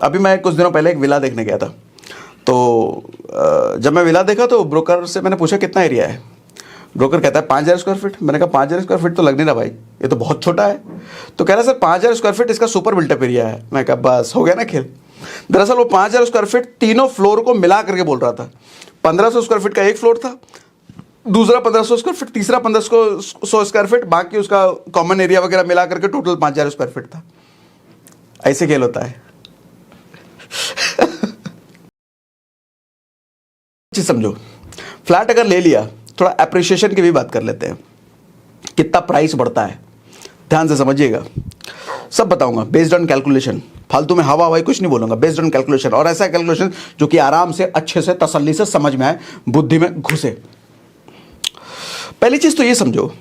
अभी मैं कुछ दिनों पहले एक विला देखने गया था, तो जब मैं विला देखा तो ब्रोकर से मैंने पूछा कितना एरिया है। ब्रोकर कहता है 5,000 स्क्वायर फीट। मैंने कहा 5,000 स्क्वायर फीट तो लग नहीं रहा भाई, ये तो बहुत छोटा है। तो कह रहा सर 5,000 स्क्वायर फीट इसका सुपर बिल्टअप एरिया है। मैं कहा बस हो गया ना खेल। दरअसल वो 5,000 स्क्वायर फीट तीनों फ्लोर को मिला करके बोल रहा था। 1,500 स्क्वायर फीट का एक फ्लोर था, दूसरा 1,500 स्क्वायर फीट, तीसरा 1,500 स्क्वायर फीट, बाकी उसका कॉमन एरिया वगैरह मिला करके टोटल 5,000 स्क्वायर फीट था। ऐसे खेल होता है। चीज समझो, फ्लैट अगर ले लिया, थोड़ा एप्रिसिएशन की भी बात कर लेते हैं। कितना प्राइस बढ़ता है ध्यान से समझिएगा, सब बताऊंगा बेस्ड ऑन कैलकुलेशन। फालतू में हवा हवाई कुछ नहीं बोलूंगा, बेस्ड ऑन कैलकुलेशन, और ऐसा कैलकुलेशन जो कि आराम से अच्छे से तसल्ली से समझ में आए, बुद्धि में घुसे। पहली चीज तो ये समझो,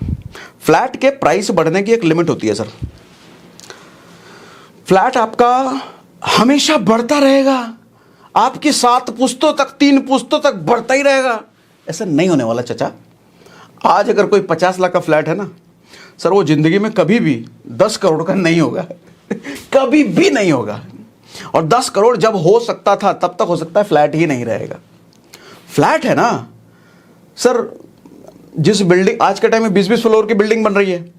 फ्लैट के प्राइस बढ़ने की एक लिमिट होती है सर। फ्लैट आपका हमेशा बढ़ता रहेगा, आपकी 7 पुश्तों तक, 3 पुश्तों तक बढ़ता ही रहेगा, ऐसा नहीं होने वाला चचा। आज अगर कोई 50 लाख का फ्लैट है ना सर, वो जिंदगी में कभी भी 10 करोड़ का नहीं होगा। कभी भी नहीं होगा। और 10 करोड़ जब हो सकता था तब तक हो सकता है फ्लैट ही नहीं रहेगा। फ्लैट है ना सर, जिस बिल्डिंग आज के टाइम में 20-20 फ्लोर की बिल्डिंग बन रही है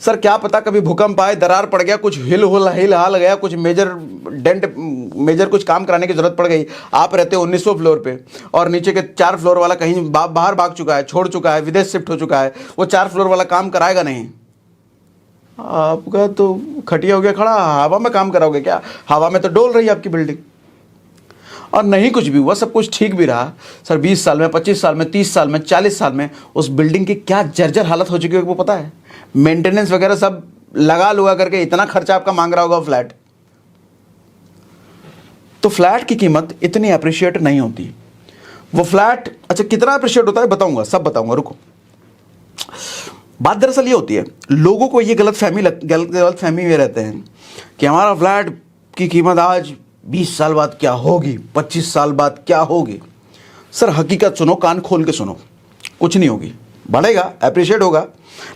सर, क्या पता कभी भूकंप आए, दरार पड़ गया, कुछ हिल हाल गया, कुछ मेजर कुछ काम कराने की जरूरत पड़ गई। आप रहते हो 1900 फ्लोर पे और नीचे के 4 फ्लोर वाला कहीं बाहर भाग चुका है, छोड़ चुका है, विदेश शिफ्ट हो चुका है, वो 4 फ्लोर वाला काम कराएगा नहीं। आपका तो खटिया हो गया खड़ा, हवा में काम कराओगे क्या? हवा में तो डोल रही है आपकी बिल्डिंग। और नहीं कुछ भी हुआ, सब कुछ ठीक भी रहा सर, 20 साल में, 25 साल में, 30 साल में, 40 साल में उस बिल्डिंग की क्या जर्जर हालत हो चुकी है वो पता है? मेंटेनेंस वगैरह सब लगा करके इतना खर्चा आपका मांग रहा होगा फ्लैट। तो फ्लैट की कीमत इतनी अप्रिशिएट नहीं होती। वो फ्लैट अच्छा कितना अप्रिशिएट होता है बताऊंगा, सब बताऊंगा, रुको। बात दरअसल ये होती है, लोगों को ये गलत फहमी में रहते हैं कि हमारा फ्लैट की कीमत आज 20 साल बाद क्या होगी, 25 साल बाद क्या होगी। सर हकीकत सुनो, कान खोल के सुनो, कुछ नहीं होगी। बढ़ेगा, अप्रिशिएट होगा,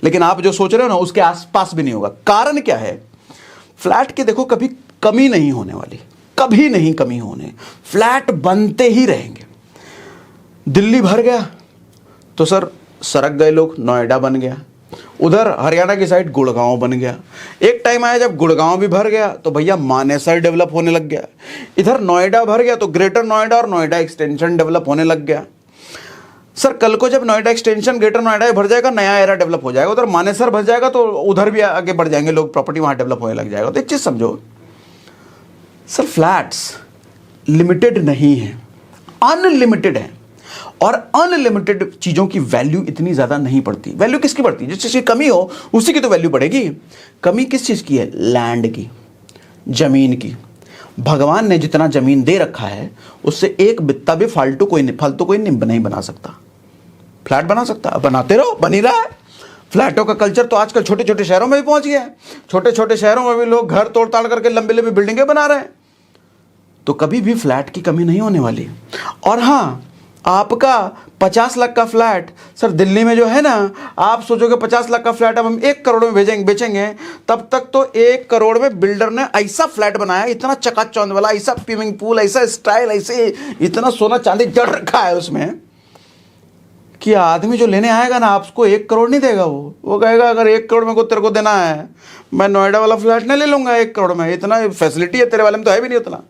लेकिन आप जो सोच रहे हो ना उसके आसपास भी नहीं होगा। कारण क्या है? फ्लैट की देखो कभी कमी नहीं होने वाली, कभी नहीं कमी होने, फ्लैट बनते ही रहेंगे। दिल्ली भर गया तो सर सरक गए लोग, नोएडा बन गया, उधर हरियाणा की साइड गुड़गांव बन गया। एक टाइम आया जब गुड़गांव भी भर गया तो भैया मानेसर डेवलप होने लग गया। इधर नोएडा भर गया तो ग्रेटर नोएडा और नोएडा एक्सटेंशन डेवलप होने लग गया। सर कल को जब नोएडा एक्सटेंशन ग्रेटर नोएडा भर जाएगा, नया एरा डेवलप हो जाएगा, उधर मानेसर भर जाएगा तो उधर भी आगे बढ़ जाएंगे लोग, प्रॉपर्टी वहां डेवलप होने लग जाएगा। तो एक चीज समझो सर, फ्लैट्स लिमिटेड नहीं है, अनलिमिटेड है। और अनलिमिटेड चीजों की वैल्यू इतनी ज्यादा नहीं पड़ती। वैल्यू किसकी बढ़ती है? जिस चीज की कमी हो उसी की तो वैल्यू बढ़ेगी। कमी किस चीज की है? लैंड की, जमीन की। भगवान ने जितना जमीन दे रखा है उससे एक बित्ता भी फालतू कोई नहीं बना सकता। फ्लैट बना सकता, बनाते रहो, बन ही रहा है। फ्लैटों का कल्चर तो आजकल छोटे छोटे शहरों में भी पहुंच गया है। छोटे छोटे शहरों में भी लोग घर तोड़ ताड़ करके लंबी लंबी बिल्डिंगें बना रहे हैं। तो कभी भी फ्लैट की कमी नहीं होने वाली। और हाँ, आपका 50 लाख का फ्लैट सर दिल्ली में जो है ना, आप सोचोगे 50 लाख का फ्लैट अब हम 1 करोड़ में बेचेंगे, तब तक तो 1 करोड़ में बिल्डर ने ऐसा फ्लैट बनाया, इतना चकाचौंध वाला, ऐसा स्विमिंग पूल, ऐसा स्टाइल, ऐसे इतना सोना चांदी जड़ रखा है उसमें कि आदमी जो लेने आएगा ना आपको 1 करोड़ नहीं देगा। वो कहेगा अगर 1 करोड़ में को तेरे को देना है, मैं नोएडा वाला फ्लैट नहीं ले लूंगा 1 करोड़ में, इतना फैसिलिटी है तेरे वाले में तो है भी नहीं उतना।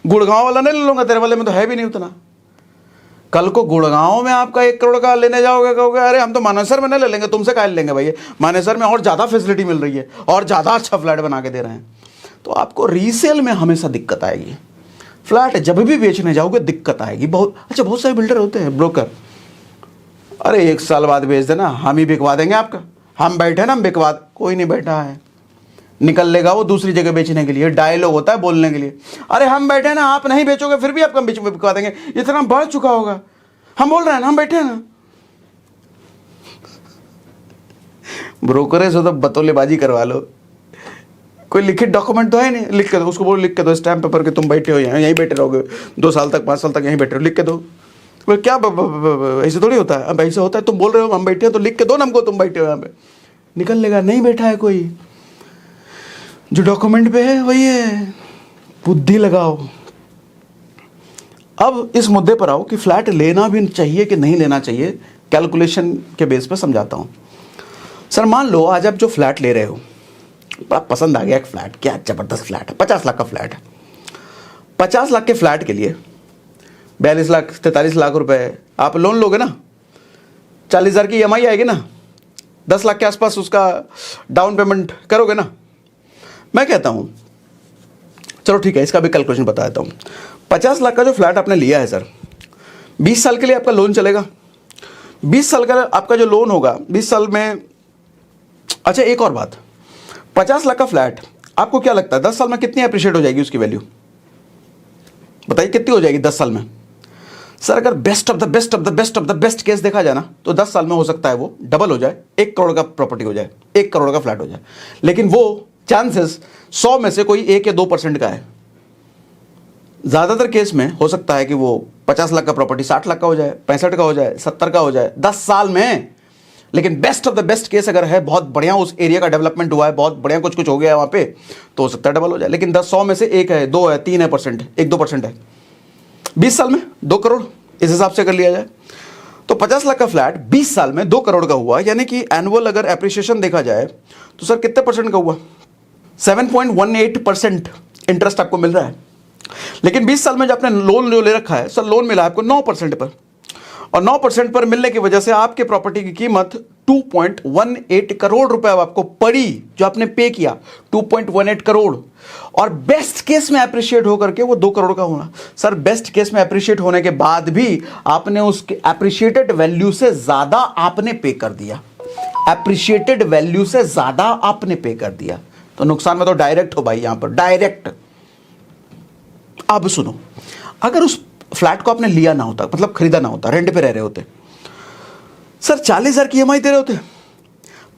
गुड़गांव वाला नहीं ले लूंगा, तेरे वाले में तो है भी नहीं उतना। कल को गुड़गांव में आपका 1 करोड़ का लेने जाओगे, कहोगे अरे हम तो मानेसर में नहीं ले लेंगे, तुमसे काहे लेंगे भैया, मानेसर में और ज़्यादा फैसिलिटी मिल रही है और ज़्यादा अच्छा फ्लैट बना के दे रहे हैं। तो आपको रीसेल में हमेशा दिक्कत आएगी। फ्लैट जब भी बेचने जाओगे दिक्कत आएगी। बहुत सारे बिल्डर होते हैं, ब्रोकर, अरे 1 साल बाद बेच देना, हम ही बिकवा देंगे आपका, हम बैठे ना, हम बिकवा। कोई नहीं बैठा है, निकल लेगा वो दूसरी जगह बेचने के लिए। डायलॉग होता है बोलने के लिए, अरे हम बैठे ना, आप नहीं बेचोगे फिर भी आपका बीच में बिकवा देंगे, इतना बढ़ चुका होगा, हम बोल रहे हैं ना, हम बैठे हैं ना। ब्रोकरेज हो तो बतौलेबाजी करवा लो, कोई लिखित डॉक्यूमेंट तो है नहीं, लिख के दो उसको, बोलो लिख के दो स्टैम्प पेपर के तुम बैठे हो यहाँ, यहीं बैठे रहोगे 2 साल तक, 5 साल तक यहीं बैठे रहो, लिख के दो। बोले क्या ऐसे थोड़ी होता है? अब ऐसे होता है, तुम बोल रहे हो हम बैठे हैं तो लिख के दो ना हमको, तुम बैठे हो यहाँ पे। निकल लेगा, नहीं बैठा है कोई, जो डॉक्यूमेंट पे है वही है, बुद्धि लगाओ। अब इस मुद्दे पर आओ कि फ्लैट लेना भी चाहिए कि नहीं लेना चाहिए, कैलकुलेशन के बेस पर समझाता हूँ। सर मान लो आज आप जो फ्लैट ले रहे हो, बड़ा पसंद आ गया एक फ्लैट, क्या ज़बरदस्त फ्लैट है, 50 लाख का फ्लैट है। 50 लाख के फ्लैट के लिए 42 लाख 43 लाख रुपए आप लोन लोगे ना, 40,000 की EMI आएगी ना, 10 लाख के आसपास उसका डाउन पेमेंट करोगे ना। मैं कहता हूँ चलो ठीक है, इसका भी कैलकुलेशन बता देता हूँ। 50 लाख का जो फ्लैट आपने लिया है सर, 20 साल के लिए आपका लोन चलेगा। 20 साल का आपका जो लोन होगा 20 साल में। अच्छा एक और बात, 50 लाख का फ्लैट आपको क्या लगता है 10 साल में कितनी अप्रिशिएट हो जाएगी उसकी वैल्यू? बताइए कितनी हो जाएगी 10 साल में? सर अगर best of the best of the best of the best case देखा जाए ना तो 10 साल में हो सकता है वो डबल हो जाए, 1 करोड़ का प्रॉपर्टी हो जाए, 1 करोड़ का फ्लैट हो जाए। लेकिन वो चांसेस 100 में से कोई 1 या 2% का है। ज़्यादातर केस में हो सकता है कि वो 50 लाख का प्रॉपर्टी 60 लाख का हो जाए, 65 का हो जाए, 70 का हो जाए 10 साल में। लेकिन best of the best case अगर है, बहुत बढ़िया उस एरिया का डेवलपमेंट हुआ है, बहुत बढ़िया कुछ कुछ हो गया है वहाँ पे, तो हो सकता है डबल हो जाए। लेकिन 100 में से 1 है, 2 है, 3 है परसेंट, 1-2% है। 20 साल में 2 करोड़ इस हिसाब से कर लिया जाए तो 50 लाख का फ्लैट 20 साल में 2 करोड़ का हुआ, यानी कि एनुअल अगर एप्रिसिएशन देखा जाए तो सर कितने परसेंट का हुआ? 7.18% इंटरेस्ट आपको मिल रहा है। लेकिन 20 साल में जो आपने लोन जो ले रखा है सर, लोन मिला आपको 9% पर, और 9% पर मिलने की वजह से आपके प्रॉपर्टी की कीमत 2.18 करोड़ रुपए आपको पड़ी, जो आपने पे किया 2.18 करोड़। और बेस्ट केस में एप्रिशिएट होकर के वो 2 करोड़ का होना। सर बेस्ट केस में एप्रिशिएट होने के बाद भी आपने उसके एप्रिशिएटेड वैल्यू से ज्यादा आपने पे कर दिया, एप्रिशिएटेड वैल्यू से ज्यादा आपने पे कर दिया, तो नुकसान में तो डायरेक्ट हो भाई, यहां पर डायरेक्ट। अब सुनो, अगर उस फ्लैट को आपने लिया ना होता, मतलब खरीदा ना होता, रेंट पे रह रहे होते, सर 40,000 की EMI दे रहे होते।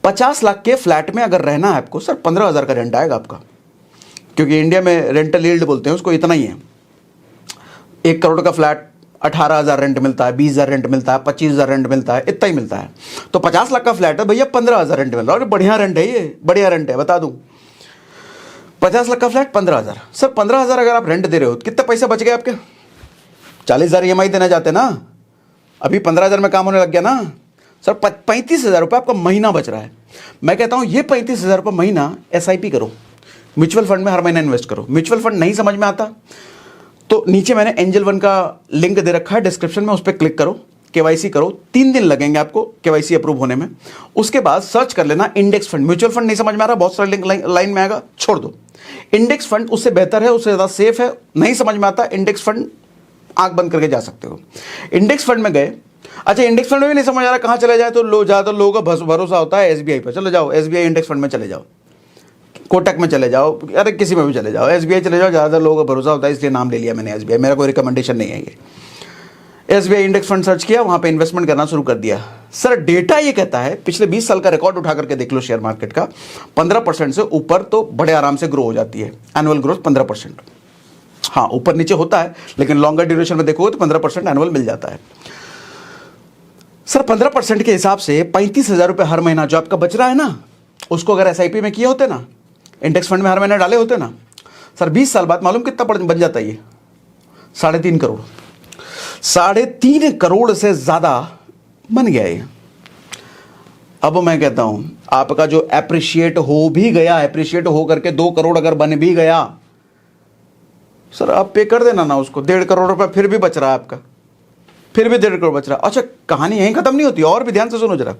50 लाख के फ्लैट में अगर रहना है आपको सर, 15,000 का रेंट आएगा आपका, क्योंकि इंडिया में रेंटल यील्ड बोलते हैं उसको, इतना ही है। 1 करोड़ का फ्लैट 18,000 रेंट मिलता है, 20,000 रेंट मिलता है, 25,000 रेंट मिलता है, इतना ही मिलता है। तो 50 लाख का फ्लैट है भैया, 15,000 रेंट मिल रहा है, और बढ़िया रेंट है, ये बढ़िया रेंट है, बता दूं। 50 लाख का फ्लैट 15,000। सर 15,000 अगर आप रेंट दे रहे हो, कितने पैसे बच गए आपके? 40,000 EMI देना चाहते ना, अभी 15,000 में काम होने लग गया ना सर। 35,000 रुपये आपका महीना बच रहा है। मैं कहता हूं ये 35,000 रुपये महीना SIP करो, म्यूचुअल फंड में हर महीना इन्वेस्ट करो। म्यूचुअल फंड नहीं समझ में आता तो नीचे मैंने एंजल वन का लिंक दे रखा है डिस्क्रिप्शन में, उस पर क्लिक करो, KYC करो, 3 दिन लगेंगे आपको KYC अप्रूव होने में। उसके बाद सर्च कर लेना इंडेक्स फंड। म्यूचुअल फंड नहीं समझ में आ रहा, बहुत सारे लिंक लाइन में आएगा, छोड़ दो। इंडेक्स फंड उससे बेहतर है, उससे ज़्यादा सेफ है। नहीं समझ में आता, इंडेक्स फंड आंख बंद करके जा सकते हो। इंडेक्स फंड में गए, अच्छा इंडेक्स फंड में भी नहीं समझ आ रहा कहाँ चले जाए, तो ज़्यादातर लोगों का भरोसा होता है SBI पर। चलो जाओ SBI इंडेक्स फंड में चले जाओ, कोटक में चले जाओ, अरे किसी में भी चले जाओ, SBI चले जाओ। ज़्यादातर लोगों का भरोसा होता है, इसलिए नाम ले लिया मैंने SBI, मेरा कोई रिकमेंडेशन नहीं है ये। SBI इंडेक्स फंड सर्च किया, वहाँ पे इन्वेस्टमेंट करना शुरू कर दिया। सर डेटा ये कहता है, पिछले 20 साल का रिकॉर्ड उठा करके देख लो शेयर मार्केट का, 15% से ऊपर तो बड़े आराम से ग्रो हो जाती है, एनुअल ग्रोथ 15%। हाँ ऊपर नीचे होता है, लेकिन लॉन्गर ड्यूरेशन में देखोगे तो 15% एनुअल मिल जाता है। सर 15% के हिसाब से 35,000 रुपये हर महीना जो आपका बच रहा है ना, उसको अगर SIP में किए होते ना, इंडेक्स फंड में हर महीने डाले होते ना, सर 20 साल बाद मालूम कितना बन जाता है ये? 3.5 करोड़। 3.5 करोड़ से ज्यादा बन गया ये। अब मैं कहता हूं आपका जो एप्रिशिएट हो भी गया, एप्रिशिएट हो करके 2 करोड़ अगर बन भी गया, सर आप पे कर देना ना उसको, 1.5 करोड़ रुपए फिर भी बच रहा है आपका, फिर भी 1.5 करोड़ बच रहा है। अच्छा कहानी यहीं खत्म नहीं होती, और भी ध्यान से सुनो जरा।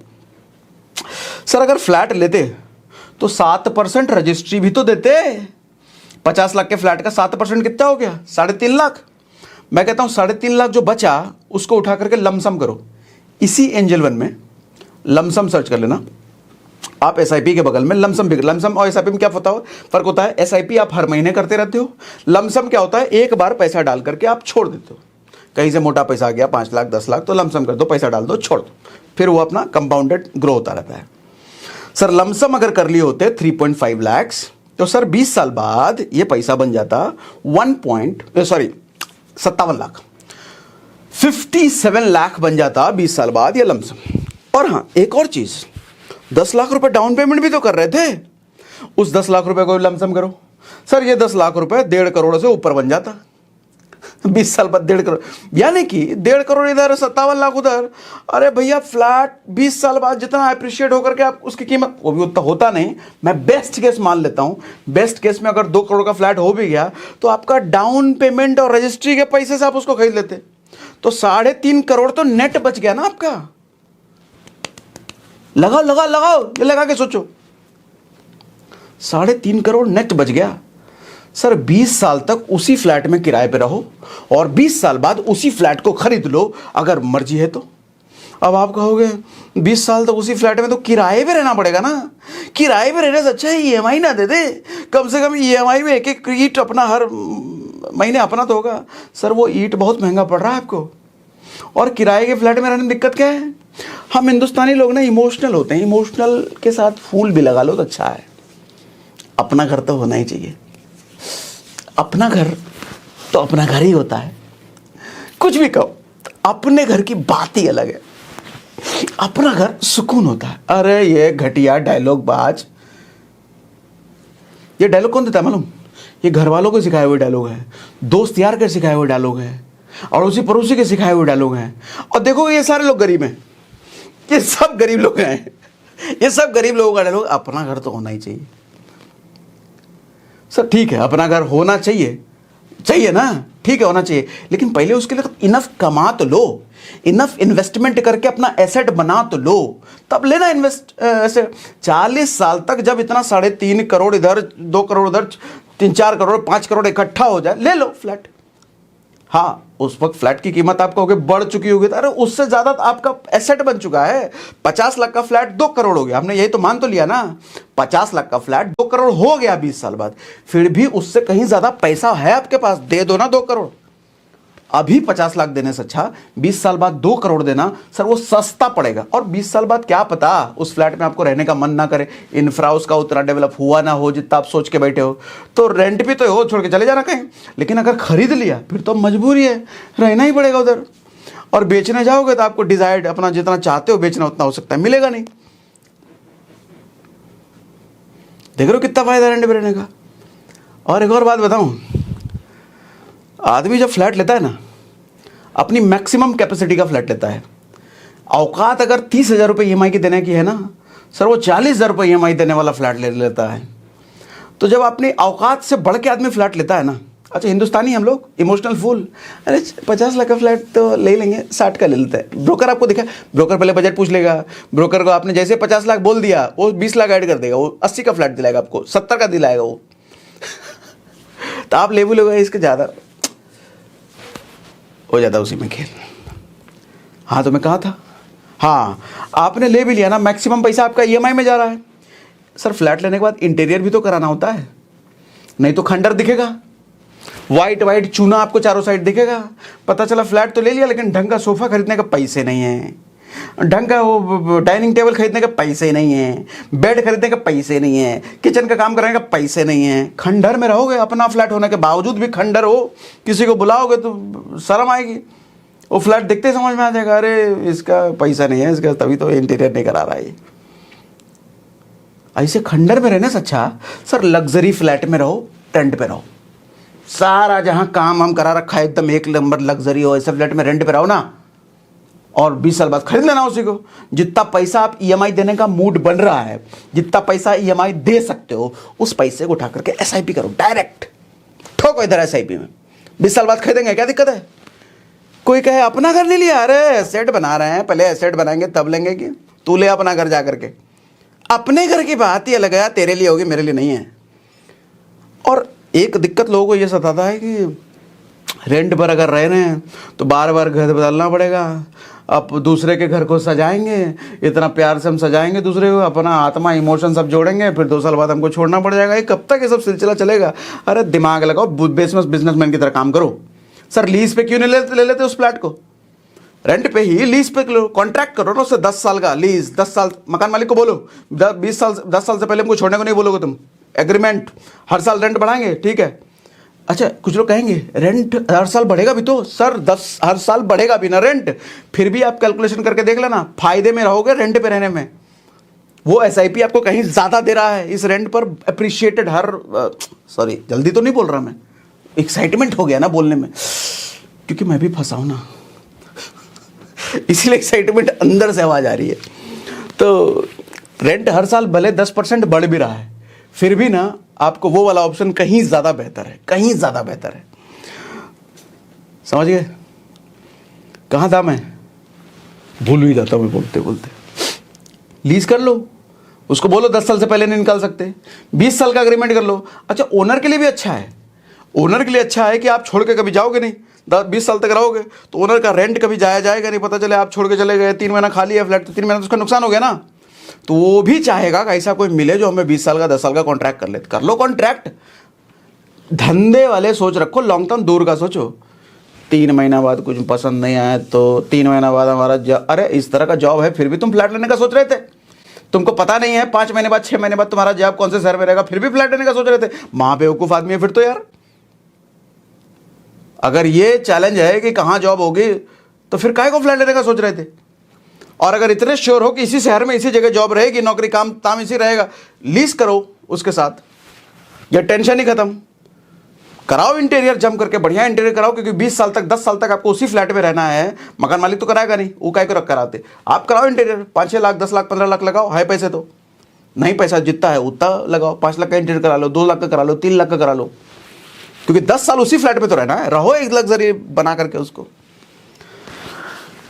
सर अगर फ्लैट लेते तो 7% रजिस्ट्री भी तो देते। 50 लाख के फ्लैट का 7% कितना हो गया? 3.5 लाख। मैं कहता हूं 3.5 लाख जो बचा उसको उठा करके लमसम करो। इसी एंजल वन में लमसम सर्च कर लेना आप, SIP के बगल में लमसम भी। लमसम और SIP में क्या फर्क होता है? SIP आप हर महीने करते रहते हो, लमसम क्या होता है, एक बार पैसा डाल करके आप छोड़ देते हो। कहीं से मोटा पैसा आ गया 5 लाख 10 लाख, तो लमसम कर दो, पैसा डाल दो, छोड़ दो, फिर वो अपना कंपाउंडेड ग्रो होता रहता है। सर लमसम अगर कर लिए होते 3.5 लाख, तो सर 20 साल बाद ये पैसा बन जाता 57 लाख, 57 लाख बन जाता 20 साल बाद ये लमसम। और हाँ एक और चीज, 10 लाख रुपए डाउन पेमेंट भी तो कर रहे थे, उस 10 लाख रुपए को लमसम करो। सर ये 10 लाख रुपए 1.5 करोड़ से ऊपर बन जाता 20 साल बाद 1.5 करोड़, यानी कि 1.5 करोड़ इधर 57 लाख उधर। अरे भैया फ्लैट 20 साल बाद जितना अप्रिशिएट होकर के आप उसकी कीमत, वो भी उतना होता नहीं, मैं बेस्ट केस मान लेता हूं, बेस्ट केस में अगर 2 करोड़ का फ्लैट हो भी गया तो आपका डाउन पेमेंट और रजिस्ट्री के पैसे से आप उसको खरीद लेते, तो 3.5 करोड़ तो नेट बच गया ना आपका। लगाओ लगाओ लगाओ, ये लगा के सोचो, 3.5 करोड़ नेट बच गया। सर 20 साल तक उसी फ्लैट में किराए पे रहो और 20 साल बाद उसी फ्लैट को खरीद लो अगर मर्जी है तो। अब आप कहोगे 20 साल तक उसी फ्लैट में तो किराए पे रहना पड़ेगा ना, किराए पे रहने से अच्छा है ईएमआई ना दे दे, कम से कम ईएमआई में एक एक ईंट अपना हर महीने अपना तो होगा। सर वो ईंट बहुत महंगा पड़ रहा है आपको, और किराए के फ्लैट में रहने में दिक्कत क्या है? हम हिंदुस्तानी लोग ना इमोशनल होते हैं, इमोशनल के साथ फूल भी लगा लो तो अच्छा है। अपना घर तो होना ही चाहिए, अपना घर तो अपना घर ही होता है, कुछ भी कहो, अपने घर की बात ही अलग है, अपना घर सुकून होता है। अरे ये घटिया डायलॉग बाज, ये डायलॉग कौन देता है मालूम? ये घर वालों को सिखाए हुए डायलॉग है, दोस्त यार के सिखाए हुए डायलॉग है, और उसी पड़ोसी के सिखाए हुए डायलॉग हैं। और देखो ये सारे लोग गरीब हैं, ये सब गरीब लोग हैं, ये सब गरीब लोगों का डायलॉग, अपना घर तो होना ही चाहिए। सर ठीक है अपना घर होना चाहिए, चाहिए ना, ठीक है होना चाहिए, लेकिन पहले उसके लिए इनफ कमा तो लो, इनफ इन्वेस्टमेंट करके अपना एसेट बना तो लो, तब लेना इन्वेस्ट ऐसे। 40 साल तक जब इतना 3.5 करोड़ इधर 2 करोड़ उधर 3-4 करोड़ 5 करोड़ इकट्ठा हो जाए, ले लो फ्लैट। हाँ उस वक्त फ्लैट की कीमत आपको होगी बढ़ चुकी होगी, अरे उससे ज्यादा आपका एसेट बन चुका है। 50 लाख का फ्लैट 2 करोड़ हो गया, हमने यही तो मान तो लिया ना, 50 लाख का फ्लैट 2 करोड़ हो गया 20 साल बाद, फिर भी उससे कहीं ज्यादा पैसा है आपके पास, दे दो ना 2 करोड़। अभी 50 लाख देने से अच्छा 20 साल बाद 2 करोड़ देना, सर वो सस्ता पड़ेगा। और 20 साल बाद क्या पता उस फ्लैट में आपको रहने का मन ना करे, इंफ्रा उसका उतना डेवलप हुआ ना हो जितना आप सोच के बैठे हो, तो रेंट भी तो हो, छोड़ के चले जाना कहीं। लेकिन अगर खरीद लिया फिर तो मजबूरी है, रहना ही पड़ेगा उधर। और बेचने जाओगे तो आपको डिजायर्ड अपना जितना चाहते हो बेचना उतना हो सकता है, मिलेगा नहीं। देख रहे हो कितना फायदा रेंट पे रहने का। और एक और बात बताऊं, आदमी जब फ्लैट लेता है ना, अपनी मैक्सिमम कैपेसिटी का फ्लैट लेता है। औकात अगर 30,000 रुपये ईएमआई की देने की है ना, सर वो 40,000 रुपये ईएमआई देने वाला फ्लैट ले लेता है। तो जब अपनी औकात से बढ़ के आदमी फ्लैट लेता है ना, अच्छा हिंदुस्तानी हम लोग इमोशनल फूल, अरे 50 लाख का फ्लैट तो ले लेंगे, 60 का ले लेते हैं। ब्रोकर आपको दिखा, ब्रोकर पहले बजट पूछ लेगा, ब्रोकर को आपने जैसे 50 लाख बोल दिया वो 20 लाख ऐड कर देगा, वो 80 का फ्लैट दिलाएगा आपको, 70 का दिलाएगा वो। तो आप ले बोलोगे इसके ज़्यादा हो जाता उसी में खेल। हाँ तो मैं कहा था, हाँ आपने ले भी लिया ना, मैक्सिमम पैसा आपका ईएमआई में जा रहा है। सर फ्लैट लेने के बाद इंटीरियर भी तो कराना होता है, नहीं तो खंडर दिखेगा, वाइट वाइट चूना आपको चारों साइड दिखेगा। पता चला फ्लैट तो ले लिया लेकिन ढंग का सोफा खरीदने का पैसे नहीं है, ढंग का वो डाइनिंग टेबल खरीदने का पैसे नहीं है, बेड खरीदने का पैसे नहीं है, किचन का काम कराने का पैसे नहीं है। खंडर में रहोगे, अपना फ्लैट होने के बावजूद भी खंडर हो, किसी को बुलाओगे तो शर्म आएगी। वो फ्लैट देखते ही समझ में आ जाएगा, अरे इसका पैसा नहीं है, इसका तभी तो इंटीरियर नहीं करा रहा है। ऐसे खंडर में रहने से अच्छा सर लग्जरी फ्लैट में रहो, टेंट पे रहो, सारा जहां काम हम करा रखा है एकदम 1 नंबर लग्जरी हो, ऐसे फ्लैट में रेंट पे रहो ना, और 20 साल बाद खरीद लेना उसी को। जितना पैसा आप ईएमआई देने का मूड बन रहा है, जितना पैसा ईएमआई दे सकते हो, उस पैसे को उठा करके एसआईपी करो, डायरेक्ट ठोको इधर एसआईपी में। 20 साल बाद खरीदेंगे, क्या दिक्कत है? कोई कहे अपना घर नहीं लिया, अरे एसेट बना रहे हैं, पहले एसेट बनाएंगे तब लेंगे, कि तू ले अपना घर जा करके। अपने घर की बात ही अलग है, तेरे लिए होगी मेरे लिए नहीं है। और एक दिक्कत लोगों को ये सताता है कि रेंट पर अगर रह रहे हैं तो बार बार घर बदलना पड़ेगा, अब दूसरे के घर को सजाएंगे, इतना प्यार से हम सजाएंगे दूसरे को, अपना आत्मा इमोशन सब जोड़ेंगे, फिर 2 साल बाद हमको छोड़ना पड़ जाएगा। ये कब तक ये सब सिलसिला चलेगा? अरे दिमाग लगाओ, बिजनेसमैन की तरह काम करो। सर लीज पे क्यों नहीं ले लेते उस फ्लैट को? रेंट पे ही लीज पे कॉन्ट्रैक्ट करो ना, उससे 10 साल का लीज, 10 साल मकान मालिक को बोलो 10 साल से पहले हमको छोड़ने को नहीं बोलोगे तुम, एग्रीमेंट, हर साल रेंट बढ़ाएंगे, ठीक है। अच्छा कुछ लोग कहेंगे रेंट हर साल बढ़ेगा भी तो, सर 10 हर साल बढ़ेगा भी ना रेंट, फिर भी आप कैलकुलेशन करके देख लेना, फायदे में रहोगे रेंट पे रहने में। वो एसआईपी आपको कहीं ज़्यादा दे रहा है इस रेंट पर अप्रिशिएटेड हर सॉरी जल्दी तो नहीं बोल रहा मैं, एक्साइटमेंट हो गया ना बोलने में, क्योंकि मैं भी फंसा हूं ना इसीलिए एक्साइटमेंट अंदर से आवाज आ रही है। तो रेंट हर साल भले 10% बढ़ भी रहा है, फिर भी ना आपको वो वाला ऑप्शन कहीं ज़्यादा बेहतर है, कहीं ज़्यादा बेहतर है। समझ गए? कहाँ था मैं? भूल भी जाता हूँ मैं बोलते बोलते। लीज कर लो, उसको बोलो 10 साल से पहले नहीं निकाल सकते, 20 साल का अग्रीमेंट कर लो। अच्छा, ओनर के लिए भी अच्छा है, ओनर के लिए अच्छा है कि आप छोड़ के कभी जाओगे नहीं, 10-20 साल तक रहोगे तो ओनर का रेंट कभी जाएगा नहीं, पता चले आप छोड़ के चले गए, 3 महीना खाली है फ्लैट, तो 3 महीना तो उसका नुकसान हो गया ना। तो वो भी चाहेगा कि ऐसा कोई मिले जो हमें 20 साल का 10 साल का कॉन्ट्रैक्ट कर लो कॉन्ट्रैक्ट। धंधे वाले सोच रखो, लॉन्ग टर्म दूर का सोचो। 3 महीना बाद कुछ पसंद नहीं आया तो 3 महीना बाद हमारा अरे इस तरह का जॉब है, फिर भी तुम फ्लैट लेने का सोच रहे थे। तुमको पता नहीं है 5 महीने बाद 6 महीने बाद तुम्हारा जॉब कौन से शहर में रहेगा, फिर भी फ्लैट लेने का सोच रहे थे। मां बेवकूफ आदमी है फिर तो यार। अगर ये चैलेंज है कि कहां जॉब होगी तो फिर काहे को फ्लैट लेने का सोच रहे थे। और अगर इतने श्योर हो कि इसी शहर में इसी जगह जॉब रहेगी, नौकरी काम ताम इसी रहेगा, लीज करो उसके साथ, ये टेंशन ही खत्म। कराओ इंटीरियर जम करके, बढ़िया इंटीरियर कराओ, क्योंकि 20 साल तक 10 साल तक आपको उसी फ्लैट में रहना है। मकान मालिक तो कराएगा नहीं, वो काय को रख कराते। आप कराओ इंटीरियर, 5-6 लाख 10 लाख 15 लाख लगाओ, है पैसे तो नहीं, पैसा जितना है उतना लगाओ। 5 लाख का इंटीरियर करा लो, 2 लाख का करा लो, 3 लाख का करा लो, क्योंकि 10 साल उसी फ्लैट में तो रहना है। रहो एक लग्जरी बना करके उसको।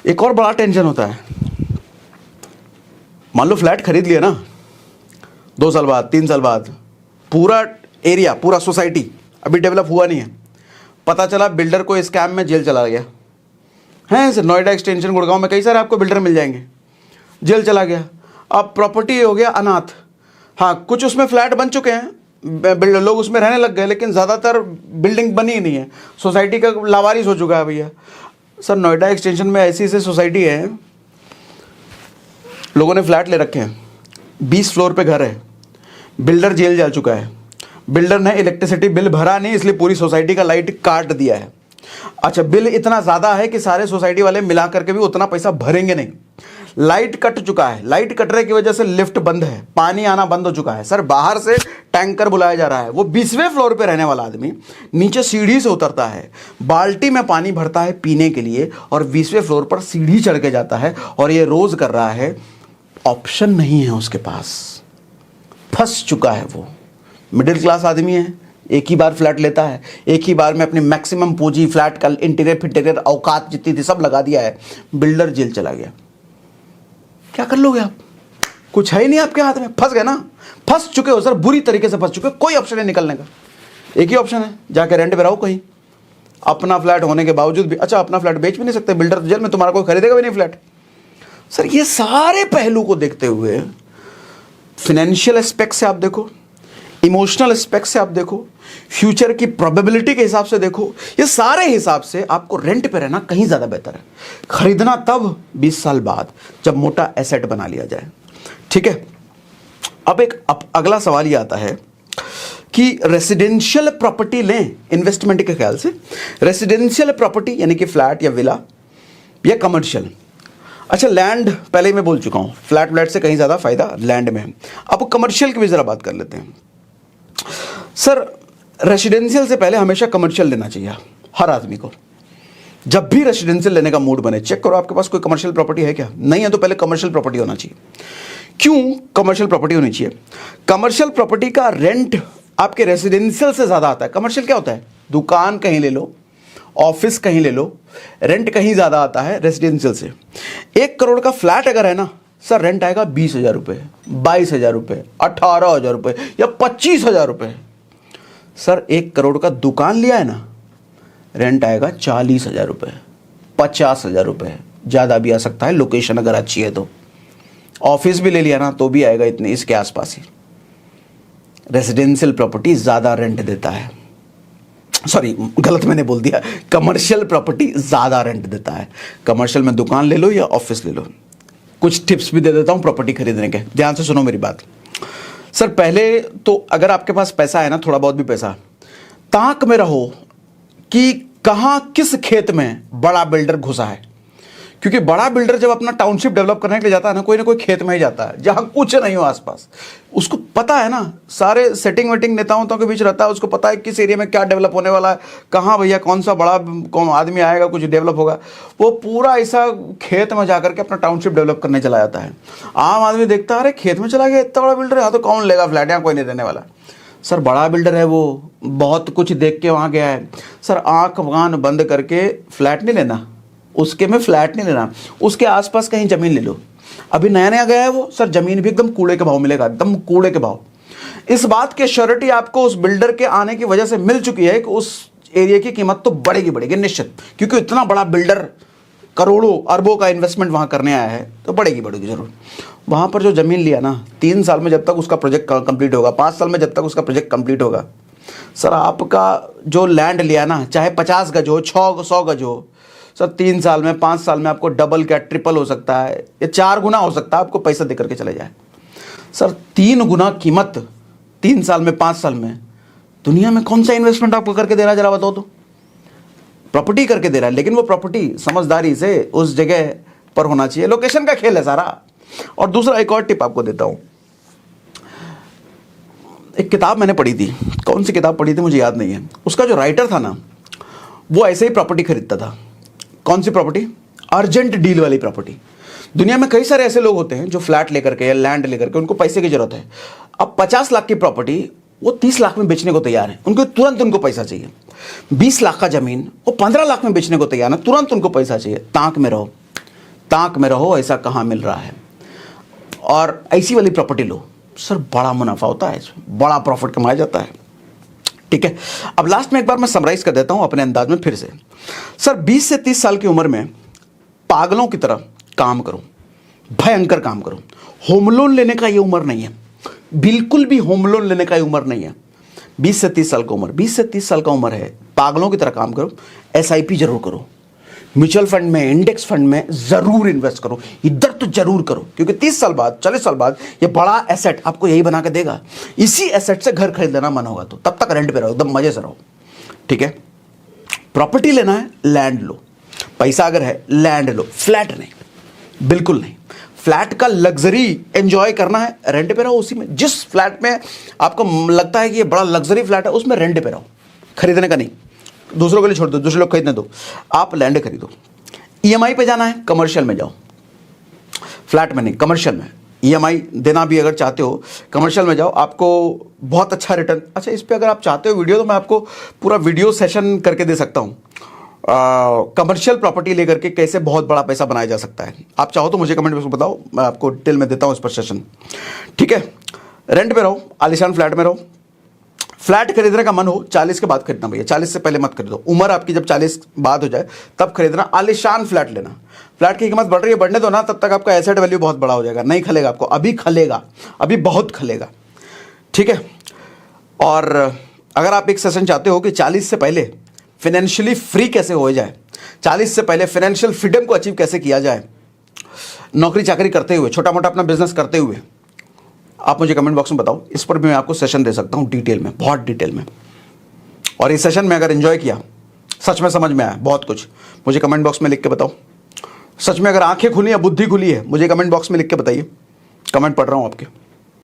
एक और बड़ा टेंशन होता है, मान लो फ्लैट खरीद लिया ना, 2 साल बाद 3 साल बाद पूरा एरिया पूरा सोसाइटी अभी डेवलप हुआ नहीं है, पता चला बिल्डर को स्कैम में जेल चला गया है। सर नोएडा एक्सटेंशन गुड़गांव में कई सारे आपको बिल्डर मिल जाएंगे, जेल चला गया। अब प्रॉपर्टी हो गया अनाथ। हाँ, कुछ उसमें फ्लैट बन चुके हैं, बिल्डर लोग उसमें रहने लग गए, लेकिन ज़्यादातर बिल्डिंग बनी ही नहीं है, सोसाइटी का लावारिस हो चुका है भैया। सर नोएडा एक्सटेंशन में ऐसी ऐसी सोसाइटी है, लोगों ने फ्लैट ले रखे हैं, 20 फ्लोर पे घर है, बिल्डर जेल जा चुका है, बिल्डर ने इलेक्ट्रिसिटी बिल भरा नहीं, इसलिए पूरी सोसाइटी का लाइट काट दिया है। अच्छा, बिल इतना ज़्यादा है कि सारे सोसाइटी वाले मिला करके भी उतना पैसा भरेंगे नहीं। लाइट कट चुका है, लाइट कटने की वजह से लिफ्ट बंद है, पानी आना बंद हो चुका है। सर बाहर से टैंकर बुलाया जा रहा है, वो 20वें फ्लोर पे रहने वाला आदमी नीचे सीढ़ी से उतरता है, बाल्टी में पानी भरता है पीने के लिए, और 20वें फ्लोर पर सीढ़ी चढ़ के जाता है, और ये रोज कर रहा है। ऑप्शन नहीं है उसके पास, फंस चुका है वो। मिडिल क्लास आदमी है, एक ही बार फ्लैट लेता है, एक ही बार में अपनी मैक्सिमम पूंजी फ्लैट का इंटीरियर फिटीरियर औकात जितनी थी सब लगा दिया है, बिल्डर जेल चला गया। क्या कर लोगे आप? कुछ है ही नहीं आपके हाथ में, फंस गए ना, फंस चुके हो सर, बुरी तरीके से फंस चुके हो। कोई ऑप्शन है निकलने का, एक ही ऑप्शन है, जाके रेंट पे रहो कहीं। अपना फ्लैट होने के बावजूद भी, अच्छा अपना फ्लैट बेच भी नहीं सकते, बिल्डर जेल में, तुम्हारा कोई खरीदेगा भी नहीं फ्लैट। सर ये सारे पहलू को देखते हुए फाइनेंशियल एस्पेक्ट से आप देखो, इमोशनल एस्पेक्ट से आप देखो, फ्यूचर की प्रोबेबिलिटी के हिसाब से देखो, ये सारे हिसाब से आपको रेंट पे रहना कहीं ज़्यादा बेहतर है। खरीदना तब 20 साल बाद जब मोटा एसेट बना लिया जाए। ठीक है, अब अगला सवाल ये आता है कि रेसिडेंशियल प्रॉपर्टी लें इन्वेस्टमेंट के ख्याल से, रेसिडेंशियल प्रॉपर्टी यानी कि फ्लैट या विला या कमर्शियल। अच्छा, लैंड पहले ही मैं बोल चुका हूँ, फ्लैट से कहीं ज़्यादा फायदा लैंड में है। अब कमर्शियल की भी ज़रा बात कर लेते हैं। सर रेसिडेंशियल से पहले हमेशा कमर्शियल लेना चाहिए हर आदमी को। जब भी रेसिडेंशियल लेने का मूड बने, चेक करो आपके पास कोई कमर्शियल प्रॉपर्टी है क्या, नहीं है तो पहले कमर्शियल प्रॉपर्टी होना चाहिए। क्यों कमर्शियल प्रॉपर्टी होनी चाहिए? कमर्शियल प्रॉपर्टी का रेंट आपके रेसिडेंशियल से ज़्यादा आता है। कमर्शियल क्या होता है? दुकान कहीं ले लो, ऑफिस कहीं ले लो, रेंट कहीं ज़्यादा आता है रेसिडेंशियल से। 1 करोड़ का फ्लैट अगर है ना सर, रेंट आएगा 20,000 रुपये, 22,000 रुपये, 18,000 रुपये या 25,000 रुपये। सर 1 करोड़ का दुकान लिया है ना, रेंट आएगा 40,000 रुपये, 50,000 रुपये, ज़्यादा भी आ सकता है लोकेशन अगर अच्छी है तो। ऑफिस भी ले लिया ना तो भी आएगा इतने, इसके आसपास ही। रेसिडेंशियल प्रॉपर्टी ज़्यादा रेंट देता है, सॉरी गलत मैंने बोल दिया, कमर्शियल प्रॉपर्टी ज़्यादा रेंट देता है। कमर्शियल में दुकान ले लो या ऑफिस ले लो। कुछ टिप्स भी दे देता हूँ प्रॉपर्टी खरीदने के, ध्यान से सुनो मेरी बात। सर पहले तो अगर आपके पास पैसा है ना, थोड़ा बहुत भी पैसा, ताक में रहो कि कहाँ किस खेत में बड़ा बिल्डर घुसा है, क्योंकि बड़ा बिल्डर जब अपना टाउनशिप डेवलप करने के लिए जाता है ना कोई खेत में ही जाता है जहां कुछ नहीं हो आसपास। उसको पता है ना, सारे सेटिंग वेटिंग नेताओं के बीच रहता है, उसको पता है किस एरिया में क्या डेवलप होने वाला है, कहाँ भैया कौन सा बड़ा कौन आदमी आएगा, कुछ डेवलप होगा। वो पूरा ऐसा खेत में जाकर के अपना टाउनशिप डेवलप करने चला जाता है। आम आदमी देखता है अरे खेत में चला गया, इतना बड़ा बिल्डर है, यहाँ तो कौन लेगा फ्लैट, यहाँ कोई नहीं रहने वाला। सर बड़ा बिल्डर है, वो बहुत कुछ देख के वहाँ गया है। सर आँख कान बंद करके फ्लैट नहीं लेना, उसके में फ्लैट नहीं लेना, उसके आसपास कहीं ज़मीन ले लो। अभी नया नया गया है वो, सर ज़मीन भी एकदम कूड़े के भाव मिलेगा, एकदम कूड़े के भाव। इस बात की श्योरिटी आपको उस बिल्डर के आने की वजह से मिल चुकी है कि उस एरिया की कीमत तो बढ़ेगी निश्चित, क्योंकि इतना बड़ा बिल्डर करोड़ों अरबों का इन्वेस्टमेंट वहाँ करने आया है तो बढ़ेगी जरूर। वहाँ पर जो ज़मीन लिया ना, 3 साल में जब तक उसका प्रोजेक्ट कंप्लीट होगा, 5 साल में जब तक उसका प्रोजेक्ट कंप्लीट होगा, सर आपका जो लैंड लिया ना, चाहे 50 गज हो, 100 गज हो, सर 3 साल में 5 साल में आपको डबल क्या ट्रिपल हो सकता है, या 4 गुना हो सकता है, आपको पैसा दे करके चले जाए। सर 3 गुना कीमत 3 साल में 5 साल में, दुनिया में कौन सा इन्वेस्टमेंट आपको करके दे रहा है जरा बताओ तो? प्रॉपर्टी करके दे रहा है, लेकिन वो प्रॉपर्टी समझदारी से उस जगह पर होना चाहिए। लोकेशन का खेल है सारा। और दूसरा एक और टिप आपको देता हूं। एक किताब मैंने पढ़ी थी, कौन सी किताब पढ़ी थी मुझे याद नहीं है, उसका जो राइटर था ना वो ऐसे ही प्रॉपर्टी खरीदता था। कौन सी प्रॉपर्टी? अर्जेंट डील वाली प्रॉपर्टी। दुनिया में कई सारे ऐसे लोग होते हैं जो फ्लैट लेकर के या लैंड लेकर के उनको पैसे की जरूरत है। अब 50 लाख की प्रॉपर्टी वो 30 लाख में बेचने को तैयार है, उनको तुरंत उनको पैसा चाहिए। 20 लाख का जमीन वो 15 लाख में बेचने को तैयार है, तुरंत उनको पैसा चाहिए। ताक में रहो, ऐसा कहाँ मिल रहा है। और ऐसी वाली प्रॉपर्टी लो, सर बड़ा मुनाफा होता है इसमें, बड़ा प्रॉफिट कमाया जाता है। ठीक है, अब लास्ट में एक बार मैं समराइज कर देता हूं अपने अंदाज में फिर से। सर 20 से 30 साल की उम्र में पागलों की तरह काम करो, भयंकर काम करो। होम लोन लेने का ये उम्र नहीं है, बिल्कुल भी होम लोन लेने का ये उम्र नहीं है। 20 से 30 साल का उम्र, 20 से 30 साल का उम्र है, पागलों की तरह काम करो। SIP जरूर करो, म्यूचुअल फंड में, इंडेक्स फंड में जरूर इन्वेस्ट करो, इधर तो जरूर करो, क्योंकि 30 साल बाद 40 साल बाद ये बड़ा एसेट आपको यही बना के देगा। इसी एसेट से घर खरीद लेना मन होगा तो तब तक रेंट पे रहो, एकदम मजे से रहो। ठीक है, प्रॉपर्टी लेना है लैंड लो, पैसा अगर है लैंड लो, फ्लैट नहीं, बिल्कुल नहीं। फ्लैट का लग्जरी एंजॉय करना है, रेंट पे रहो उसी में। जिस फ्लैट में आपको लगता है कि ये बड़ा लग्जरी फ्लैट है उसमें रेंट पे रहो, खरीदने का नहीं। दूसरों के लिए छोड़ दो, दूसरे लोग खरीदने दो, आप लैंड खरीदो। EMI पे जाना है, कमर्शियल में जाओ, फ्लैट में नहीं, कमर्शियल में। EMI देना भी अगर चाहते हो कमर्शियल में जाओ, आपको बहुत अच्छा रिटर्न। अच्छा, इस पे अगर आप चाहते हो वीडियो तो मैं आपको पूरा वीडियो सेशन करके दे सकता हूँ, कमर्शियल प्रॉपर्टी लेकर के कैसे बहुत बड़ा पैसा बनाया जा सकता है। आप चाहो तो मुझे कमेंट में बताओ, मैं आपको डिटेल में देता हूँ इस पर सेशन। ठीक है, रेंट पे रहो, आलीशान फ्लैट में रहो। फ्लैट खरीदने का मन हो 40 के बाद खरीदना भैया, 40 से पहले मत खरीदो। उम्र आपकी जब 40 बाद हो जाए तब खरीदना, आलीशान फ्लैट लेना। फ्लैट की कीमत बढ़ रही है, बढ़ने दो ना, तब तक आपका एसेट वैल्यू बहुत बड़ा हो जाएगा। नहीं खलेगा आपको, अभी खलेगा, अभी बहुत खलेगा। ठीक है, और अगर आप एक सेशन चाहते हो कि 40 से पहले फाइनेंशियली फ्री कैसे हो जाए, 40 से पहले फाइनेंशियल फ्रीडम को अचीव कैसे किया जाए, नौकरी चाकरी करते हुए, छोटा मोटा अपना बिजनेस करते हुए, आप मुझे कमेंट बॉक्स में बताओ। इस पर भी मैं आपको सेशन दे सकता हूं डिटेल में, बहुत डिटेल में। और इस सेशन में अगर एंजॉय किया, सच में समझ में आया बहुत कुछ, मुझे कमेंट बॉक्स में लिख के बताओ। सच में अगर आंखें खुली या बुद्धि खुली है, मुझे कमेंट बॉक्स में लिख के बताइए, कमेंट पढ़ रहा हूं आपके।